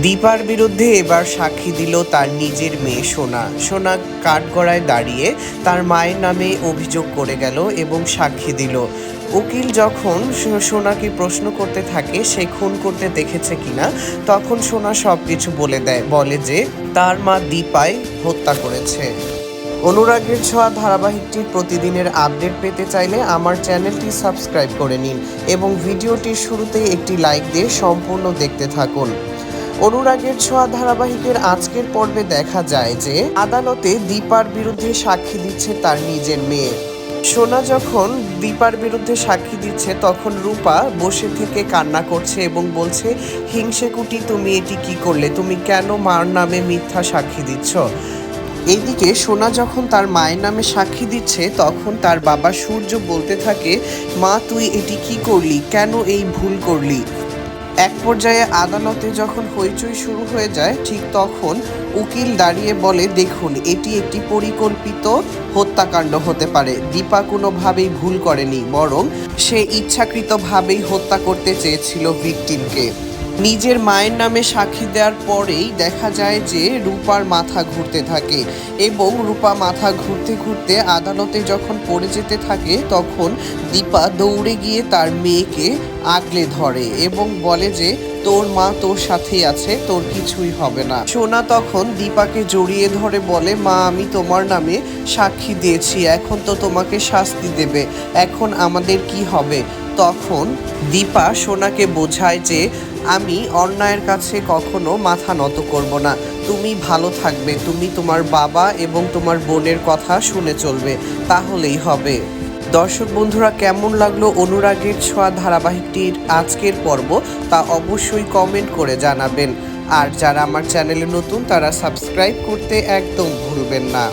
দীপার বিরুদ্ধে এবার সাক্ষী দিল তার নিজের মেয়ে সোনা। সোনা কাঠগড়ায় দাঁড়িয়ে তার মায়ের নামে অভিযোগ করে গেল এবং সাক্ষী দিল। উকিল যখন সোনাকে প্রশ্ন করতে থাকে সে খুন করতে দেখেছে কিনা, তখন সোনা সবকিছু বলে যে তার মা দীপাই হত্যা করেছে। অনুরাগের ছোঁয়া ধারাবাহিকটির প্রতিদিনের আপডেট পেতে চাইলে আমার চ্যানেলটি সাবস্ক্রাইব করে নিন এবং ভিডিওটির শুরুতেই একটি লাইক দিয়ে সম্পূর্ণ দেখতে থাকুন। অনুরাগের ছোঁয়া ধারাবাহিকের আজকের পর্বে দেখা যায় যে আদালতে দীপার বিরুদ্ধে সাক্ষী দিচ্ছে তার নিজের মেয়ে। সোনা যখন দীপার বিরুদ্ধে সাক্ষী দিচ্ছে তখন রূপা বসে থেকে কান্না করছে এবং বলছে, হিংসেকুটি তুমি এটি কি করলে, তুমি কেন মার নামে মিথ্যা সাক্ষী দিচ্ছ। এইদিকে সোনা যখন তার মায়ের নামে সাক্ষী দিচ্ছে তখন তার বাবা সূর্য বলতে থাকে, মা তুই এটি কি করলি, কেন এই ভুল করলি। এক পর্যায়ে আদালতে যখন হইচই শুরু হয়ে যায় ঠিক তখন উকিল দাঁড়িয়ে বলে, দেখুন এটি একটি পরিকল্পিত হত্যাকাণ্ড হতে পারে। দীপা কোনোভাবেই ভুল করেনি, বরং সে ইচ্ছাকৃতভাবেই হত্যা করতে চেয়েছিল ভিকটিমকে। নিজের মায়ের নামে সাক্ষী দেওয়ার পরেই দেখা যায় যে রূপার মাথা ঘুরতে থাকে এবং রূপা মাথা ঘুরতে ঘুরতে আদালতে যখন পড়ে যেতে থাকে তখন দীপা দৌড়ে গিয়ে তার মেয়েকে আগলে ধরে এবং বলে যে তোর মা তোর সাথেই আছে, তোর কিছুই হবে না। সোনা তখন দীপাকে জড়িয়ে ধরে বলে, মা আমি তোমার নামে সাক্ষী দিয়েছি, এখন তো তোমাকে শাস্তি দেবে, এখন আমাদের কি হবে। তখন দীপা সোনাকে বোঝায় যে আমি অন্যায়ের কাছে কখনো মাথা নত করব না, তুমি ভালো থাকবে, তুমি তোমার বাবা এবং তোমার বোনের কথা শুনে চলবে, তাহলেই হবে। দর্শক বন্ধুরা, কেমন লাগলো অনুরাগের ছোঁয়া ধারাবাহিকটির আজকের পর্ব তা অবশ্যই কমেন্ট করে জানাবেন। আর যারা আমার চ্যানেলে নতুন তারা সাবস্ক্রাইব করতে একদম ভুলবেন না।